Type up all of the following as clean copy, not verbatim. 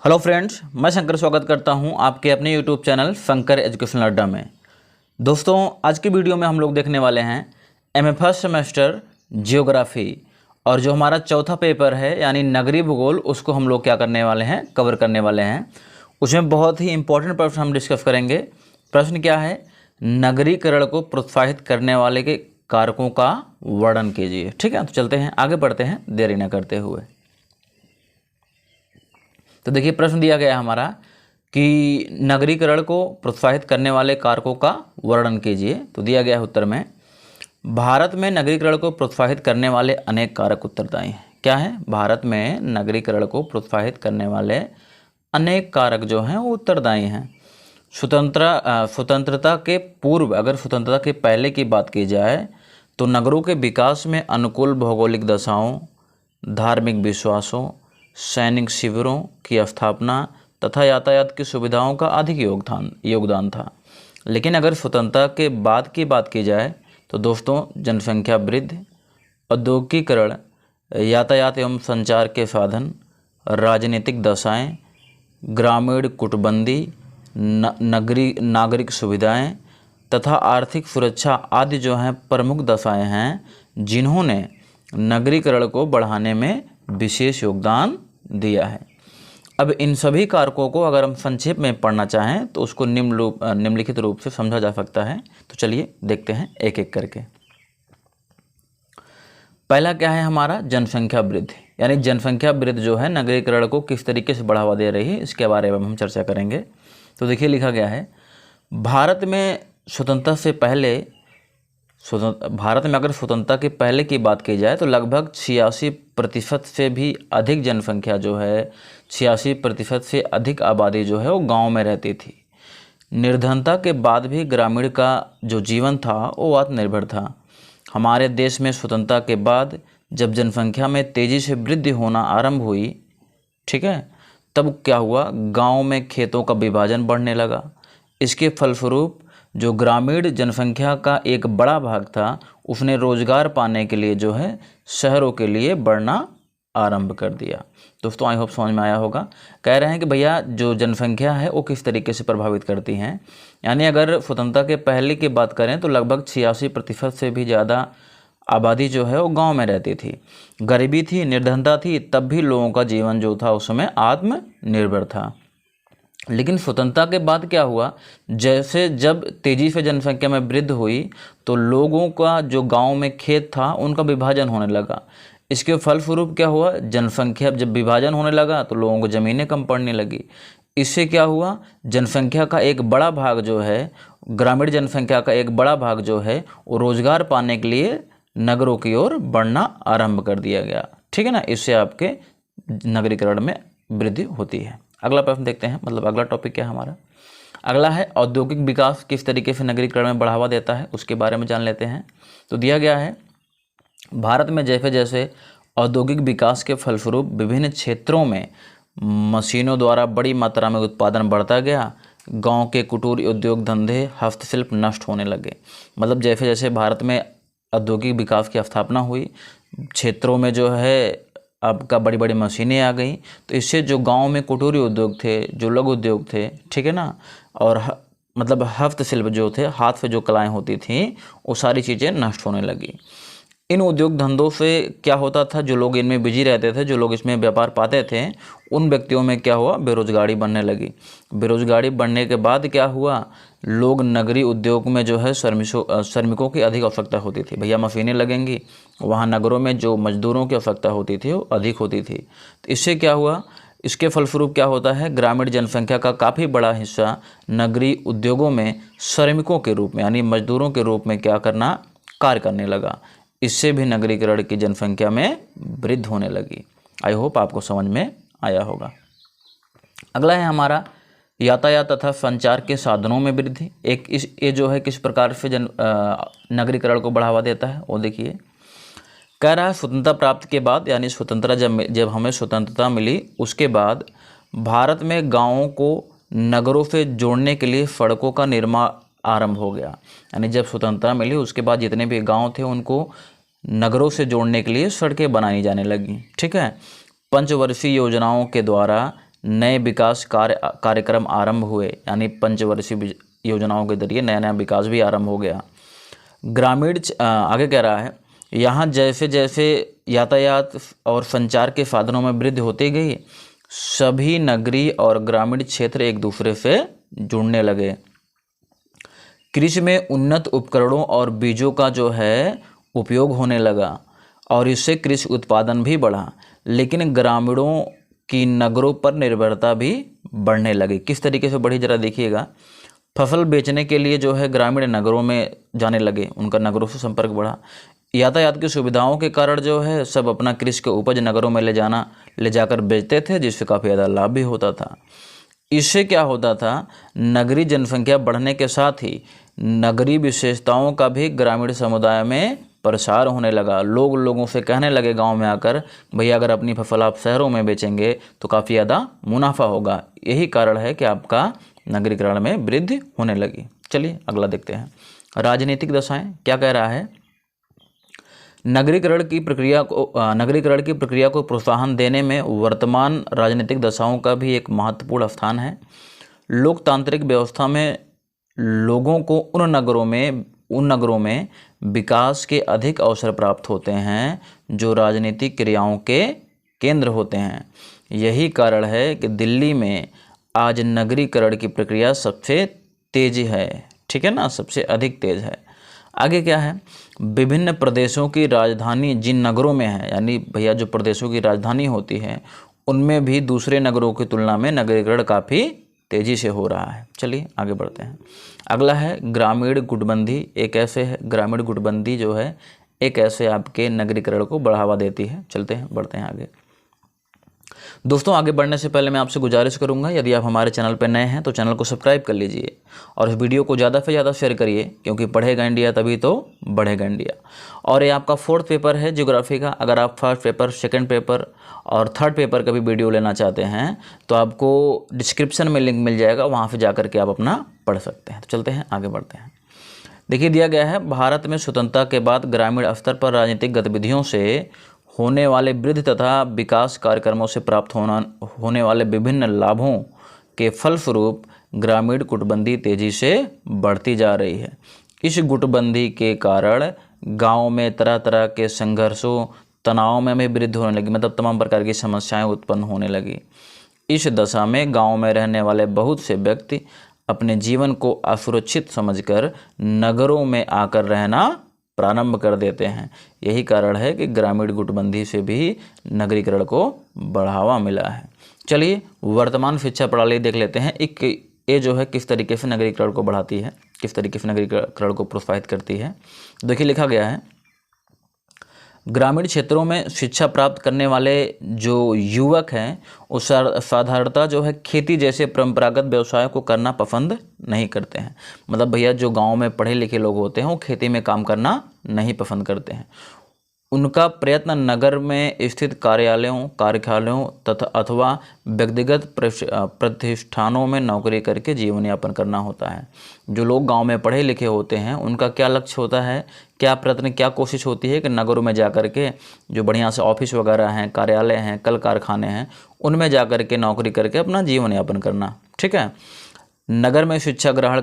Hello friends, मैं शंकर स्वागत करता हूं आपके अपने यूट्यूब चैनल शंकर एजुकेशनल अड्डा में। दोस्तों, आज की वीडियो में हम लोग देखने वाले हैं एमए फर्स्ट सेमेस्टर जियोग्राफी और जो हमारा चौथा पेपर है यानी नगरीय भूगोल, उसको हम लोग क्या करने वाले हैं, कवर करने वाले हैं। उसमें बहुत ही इंपॉर्टेंट प्रश्न हम डिस्कस करेंगे। प्रश्न क्या है? नगरीकरण को प्रोत्साहित करने वाले के कारकों का वर्णन कीजिए। ठीक है, तो चलते हैं, आगे बढ़ते हैं देरी न करते हुए। तो देखिए, प्रश्न दिया गया है हमारा कि नगरीकरण को प्रोत्साहित करने वाले कारकों का वर्णन कीजिए। तो दिया गया है उत्तर में, भारत में नगरीकरण को प्रोत्साहित करने वाले अनेक कारक उत्तरदायी हैं। क्या है? भारत में नगरीकरण को प्रोत्साहित करने वाले अनेक कारक जो हैं वो उत्तरदायी हैं। स्वतंत्रता के पूर्व, अगर स्वतंत्रता के पहले की बात की जाए तो नगरों के विकास में अनुकूल भौगोलिक दशाओं, धार्मिक विश्वासों, सैनिक शिविरों की स्थापना तथा यातायात की सुविधाओं का अधिक योगदान था। लेकिन अगर स्वतंत्रता के बाद की बात की जाए तो दोस्तों, जनसंख्या वृद्धि, औद्योगिकीकरण, यातायात एवं संचार के साधन, राजनीतिक दशाएं, ग्रामीण कूटबंदी, नागरिक सुविधाएं तथा आर्थिक सुरक्षा आदि जो हैं प्रमुख दशाएं हैं जिन्होंने नगरीकरण को बढ़ाने में विशेष योगदान दिया है। अब इन सभी कारकों को अगर हम संक्षेप में पढ़ना चाहें तो उसको निम्नलिखित रूप से समझा जा सकता है। तो चलिए देखते हैं एक एक करके। पहला क्या है हमारा? जनसंख्या वृद्धि, यानी जनसंख्या वृद्धि जो है नगरीकरण को किस तरीके से बढ़ावा दे रही है, इसके बारे में हम चर्चा करेंगे। तो देखिए, लिखा गया है, भारत में अगर स्वतंत्रता के पहले की बात की जाए तो लगभग 86% से भी अधिक जनसंख्या जो है, 86% से अधिक आबादी जो है वो गांव में रहती थी। निर्धनता के बाद भी ग्रामीण का जो जीवन था वो आत्मनिर्भर था। हमारे देश में स्वतंत्रता के बाद जब जनसंख्या में तेज़ी से वृद्धि होना आरंभ हुई, ठीक है, तब क्या हुआ, गाँव में खेतों का विभाजन बढ़ने लगा। इसके फलस्वरूप जो ग्रामीण जनसंख्या का एक बड़ा भाग था उसने रोजगार पाने के लिए जो है शहरों के लिए बढ़ना आरंभ कर दिया। दोस्तों, आई होप समझ में आया होगा। कह रहे हैं कि भैया जो जनसंख्या है वो किस तरीके से प्रभावित करती हैं, यानी अगर स्वतंत्रता के पहले की बात करें तो लगभग 86% से भी ज़्यादा आबादी जो है वो गाँव में रहती थी। गरीबी थी, निर्धनता थी, तब भी लोगों का जीवन जो था उस समय आत्मनिर्भर था। लेकिन स्वतंत्रता के बाद क्या हुआ, जैसे जब तेज़ी से जनसंख्या में वृद्धि हुई तो लोगों का जो गांव में खेत था उनका विभाजन होने लगा। इसके फलस्वरूप क्या हुआ, जनसंख्या जब विभाजन होने लगा तो लोगों को ज़मीनें कम पड़ने लगी। इससे क्या हुआ, जनसंख्या का एक बड़ा भाग जो है, ग्रामीण जनसंख्या का एक बड़ा भाग जो है वो रोज़गार पाने के लिए नगरों की ओर बढ़ना आरंभ कर दिया गया। ठीक है ना, इससे आपके नगरीकरण में वृद्धि होती है। अगला प्रश्न देखते हैं, मतलब अगला टॉपिक क्या है हमारा? अगला है औद्योगिक विकास किस तरीके से नगरीकरण में बढ़ावा देता है, उसके बारे में जान लेते हैं। तो दिया गया है, भारत में जैसे जैसे औद्योगिक विकास के फलस्वरूप विभिन्न क्षेत्रों में मशीनों द्वारा बड़ी मात्रा में उत्पादन बढ़ता गया, गांव के कुटीर उद्योग धंधे, हस्तशिल्प नष्ट होने लगे। मतलब जैसे जैसे भारत में औद्योगिक विकास की स्थापना हुई, क्षेत्रों में जो है आपका बड़ी बड़ी मशीनें आ गई, तो इससे जो गांव में कुटीर उद्योग थे, जो लघु उद्योग थे, ठीक है ना, और मतलब हस्तशिल्प जो थे, हाथ से जो कलाएं होती थीं, वो सारी चीज़ें नष्ट होने लगी। इन उद्योग धंधों से क्या होता था, जो लोग इनमें बिजी रहते थे, जो लोग इसमें व्यापार पाते थे, उन व्यक्तियों में क्या हुआ, बेरोजगारी बढ़ने लगी। बेरोजगारी बढ़ने के बाद क्या हुआ, लोग नगरीय उद्योग में जो है श्रमिकों की अधिक आवश्यकता होती थी। भैया मशीनें लगेंगी, वहाँ नगरों में जो मजदूरों की आवश्यकता होती थी वो अधिक होती थी। तो इससे क्या हुआ, इसके फलस्वरूप क्या होता है, ग्रामीण जनसंख्या का काफ़ी बड़ा हिस्सा नगरीय उद्योगों में श्रमिकों के रूप में यानी मजदूरों के रूप में क्या करना, कार्य करने लगा। इससे भी नगरीकरण की जनसंख्या में वृद्धि होने लगी। आई होप आपको समझ में आया होगा। अगला है हमारा यातायात तथा संचार के साधनों में वृद्धि। ये जो है किस प्रकार से नगरीकरण को बढ़ावा देता है वो देखिए। कह रहा है, स्वतंत्रता प्राप्ति के बाद यानी जब हमें स्वतंत्रता मिली उसके बाद भारत में गाँवों को नगरों से जोड़ने के लिए सड़कों का निर्माण आरंभ हो गया। यानी जब स्वतंत्रता मिली उसके बाद जितने भी गांव थे उनको नगरों से जोड़ने के लिए सड़कें बनाई जाने लगी। ठीक है, पंचवर्षीय योजनाओं के द्वारा नए विकास कार्यक्रम आरंभ हुए, यानी पंचवर्षीय योजनाओं के जरिए नया नया विकास भी आरंभ हो गया। ग्रामीण आगे कह रहा है, यहाँ जैसे जैसे यातायात और संचार के साधनों में वृद्धि होती गई, सभी नगरीय और ग्रामीण क्षेत्र एक दूसरे से जुड़ने लगे। कृषि में उन्नत उपकरणों और बीजों का जो है उपयोग होने लगा और इससे कृषि उत्पादन भी बढ़ा, लेकिन ग्रामीणों की नगरों पर निर्भरता भी बढ़ने लगी। किस तरीके से बढ़ी, जरा देखिएगा। फसल बेचने के लिए जो है ग्रामीण नगरों में जाने लगे, उनका नगरों से संपर्क बढ़ा। यातायात की सुविधाओं के कारण जो है सब अपना कृषि के उपज नगरों में ले जाकर बेचते थे, जिससे काफ़ी ज़्यादा लाभ भी होता था। इससे क्या होता था, नगरीय जनसंख्या बढ़ने के साथ ही नगरीय विशेषताओं का भी ग्रामीण समुदाय में प्रसार होने लगा। लोगों से कहने लगे गांव में आकर, भैया अगर अपनी फसल आप शहरों में बेचेंगे तो काफ़ी ज़्यादा मुनाफा होगा। यही कारण है कि आपका नगरीकरण में वृद्धि होने लगी। चलिए अगला देखते हैं। राजनीतिक दशाएं क्या कह रहा है। नगरीकरण की प्रक्रिया को प्रोत्साहन देने में वर्तमान राजनीतिक दशाओं का भी एक महत्वपूर्ण स्थान है। लोकतांत्रिक व्यवस्था में लोगों को उन नगरों में विकास के अधिक अवसर प्राप्त होते हैं जो राजनीतिक क्रियाओं के केंद्र होते हैं। यही कारण है कि दिल्ली में आज नगरीकरण की प्रक्रिया सबसे तेज है, ठीक है ना, सबसे अधिक तेज है। आगे क्या है, विभिन्न प्रदेशों की राजधानी जिन नगरों में है, यानी भैया जो प्रदेशों की राजधानी होती है उनमें भी दूसरे नगरों की तुलना में नगरीकरण काफ़ी तेज़ी से हो रहा है। चलिए आगे बढ़ते हैं। अगला है ग्रामीण गुटबंदी। ग्रामीण गुटबंदी जो है एक ऐसे आपके नगरीकरण को बढ़ावा देती है। बढ़ते हैं आगे। दोस्तों आगे बढ़ने से पहले मैं आपसे गुजारिश करूंगा, यदि आप हमारे चैनल पर नए हैं तो चैनल को सब्सक्राइब कर लीजिए और इस वीडियो को ज़्यादा से ज़्यादा शेयर करिए, क्योंकि पढ़ेगा इंडिया तभी तो बढ़ेगा इंडिया। और ये आपका 4th पेपर है ज्योग्राफी का। अगर आप 1st पेपर, 2nd पेपर और 3rd पेपर का भी वीडियो लेना चाहते हैं तो आपको डिस्क्रिप्शन में लिंक मिल जाएगा, वहाँ पर जा करके आप अपना पढ़ सकते हैं। तो चलते हैं आगे बढ़ते हैं। देखिए दिया गया है, भारत में स्वतंत्रता के बाद ग्रामीण स्तर पर राजनीतिक गतिविधियों से होने वाले वृद्धि तथा विकास कार्यक्रमों से प्राप्त होने वाले विभिन्न लाभों के फलस्वरूप ग्रामीण गुटबंदी तेजी से बढ़ती जा रही है। इस गुटबंदी के कारण गांव में तरह तरह के संघर्षों, तनाव में भी वृद्धि होने लगी, मतलब तमाम प्रकार की समस्याएं उत्पन्न होने लगी। इस दशा में गांव में रहने वाले बहुत से व्यक्ति अपने जीवन को असुरक्षित समझकर नगरों में आकर रहना प्रारंभ कर देते हैं। यही कारण है कि ग्रामीण गुटबंदी से भी नगरीकरण को बढ़ावा मिला है। चलिए वर्तमान शिक्षा प्रणाली देख लेते हैं। ये जो है किस तरीके से नगरीकरण को बढ़ाती है, किस तरीके से नगरीकरण को प्रोत्साहित करती है। देखिए लिखा गया है, ग्रामीण क्षेत्रों में शिक्षा प्राप्त करने वाले जो युवक हैं वो साधारणतः जो है खेती जैसे परंपरागत व्यवसाय को करना पसंद नहीं करते हैं। मतलब भैया जो गांव में पढ़े लिखे लोग होते हैं वो खेती में काम करना नहीं पसंद करते हैं। उनका प्रयत्न नगर में स्थित कारखानों तथा अथवा व्यक्तिगत प्रतिष्ठानों में नौकरी करके जीवन यापन करना होता है। जो लोग गांव में पढ़े लिखे होते हैं उनका क्या लक्ष्य होता है, क्या प्रयत्न, क्या कोशिश होती है कि नगरों में जाकर के जो बढ़िया से ऑफिस वगैरह हैं, कार्यालय हैं, कल कारखाने हैं, उनमें जाकर के नौकरी करके अपना जीवन यापन करना, ठीक है। नगर में शिक्षा ग्रहण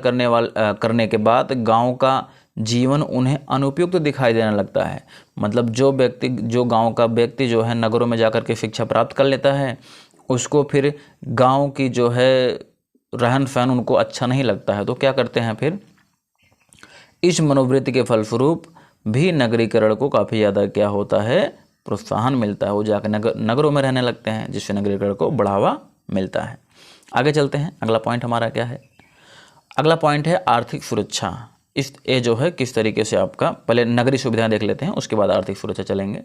करने के बाद गाँव का जीवन उन्हें अनुपयुक्त दिखाई देने लगता है। मतलब जो गांव का व्यक्ति जो है नगरों में जाकर के शिक्षा प्राप्त कर लेता है, उसको फिर गांव की जो है रहन सहन उनको अच्छा नहीं लगता है। तो क्या करते हैं फिर, इस मनोवृत्ति के फलस्वरूप भी नगरीकरण को काफ़ी ज़्यादा क्या होता है, प्रोत्साहन मिलता है। वो जाकर नगरों में रहने लगते हैं, जिससे नगरीकरण को बढ़ावा मिलता है। आगे चलते हैं। अगला पॉइंट हमारा क्या है, अगला पॉइंट है आर्थिक सुरक्षा। ये जो है किस तरीके से आपका, पहले नगरीय सुविधाएं देख लेते हैं, उसके बाद आर्थिक सुरक्षा चलेंगे।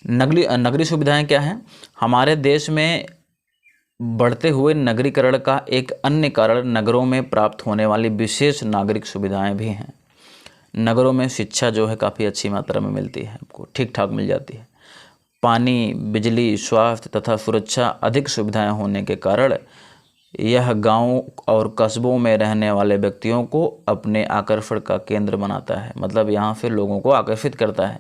नगरीय सुविधाएं क्या हैं। हमारे देश में बढ़ते हुए नगरीकरण का एक अन्य कारण नगरों में प्राप्त होने वाली विशेष नागरिक सुविधाएं भी हैं। नगरों में शिक्षा जो है काफ़ी अच्छी मात्रा में मिलती है, आपको ठीक ठाक मिल जाती है। पानी, बिजली, स्वास्थ्य तथा सुरक्षा अधिक सुविधाएं होने के कारण यह गांव और कस्बों में रहने वाले व्यक्तियों को अपने आकर्षण का केंद्र बनाता है। मतलब यहाँ से लोगों को आकर्षित करता है,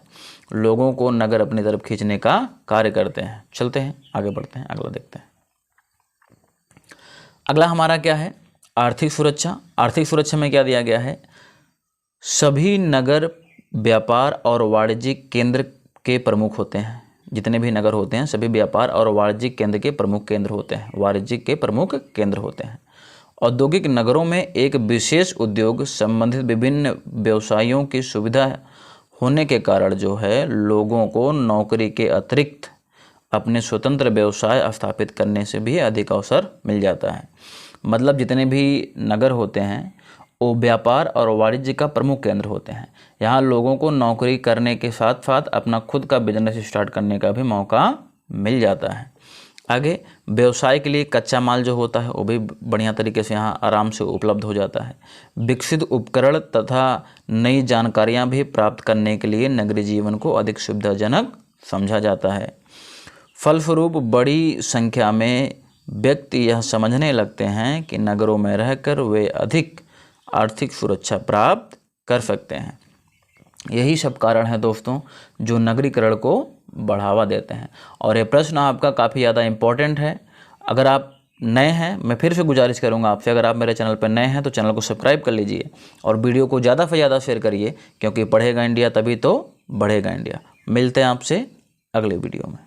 लोगों को नगर अपनी तरफ खींचने का कार्य करते हैं। चलते हैं आगे बढ़ते हैं, अगला देखते हैं। अगला हमारा क्या है, आर्थिक सुरक्षा। आर्थिक सुरक्षा में क्या दिया गया है, सभी नगर व्यापार और वाणिज्यिक केंद्र के प्रमुख होते हैं। जितने भी नगर होते हैं सभी व्यापार और वाणिज्यिक केंद्र के प्रमुख केंद्र होते हैं, वाणिज्यिक के प्रमुख केंद्र होते हैं। औद्योगिक नगरों में एक विशेष उद्योग संबंधित विभिन्न व्यवसायों की सुविधा होने के कारण जो है लोगों को नौकरी के अतिरिक्त अपने स्वतंत्र व्यवसाय स्थापित करने से भी अधिक अवसर मिल जाता है। मतलब जितने भी नगर होते हैं वो व्यापार और वाणिज्य का प्रमुख केंद्र होते हैं। यहाँ लोगों को नौकरी करने के साथ साथ अपना खुद का बिजनेस स्टार्ट करने का भी मौका मिल जाता है। आगे व्यवसाय के लिए कच्चा माल जो होता है वो भी बढ़िया तरीके से यहाँ आराम से उपलब्ध हो जाता है। विकसित उपकरण तथा नई जानकारियाँ भी प्राप्त करने के लिए नगरीय जीवन को अधिक सुविधाजनक समझा जाता है। फलस्वरूप बड़ी संख्या में व्यक्ति यह समझने लगते हैं कि नगरों में रहकर वे अधिक आर्थिक सुरक्षा प्राप्त कर सकते हैं। यही सब कारण है दोस्तों जो नगरीकरण को बढ़ावा देते हैं। और ये प्रश्न आपका काफ़ी ज़्यादा इम्पोर्टेंट है। अगर आप नए हैं, मैं फिर से गुजारिश करूंगा आपसे, अगर आप मेरे चैनल पर नए हैं तो चैनल को सब्सक्राइब कर लीजिए और वीडियो को ज़्यादा से ज़्यादा शेयर करिए, क्योंकि पढ़ेगा इंडिया तभी तो बढ़ेगा इंडिया। मिलते हैं आपसे अगले वीडियो में।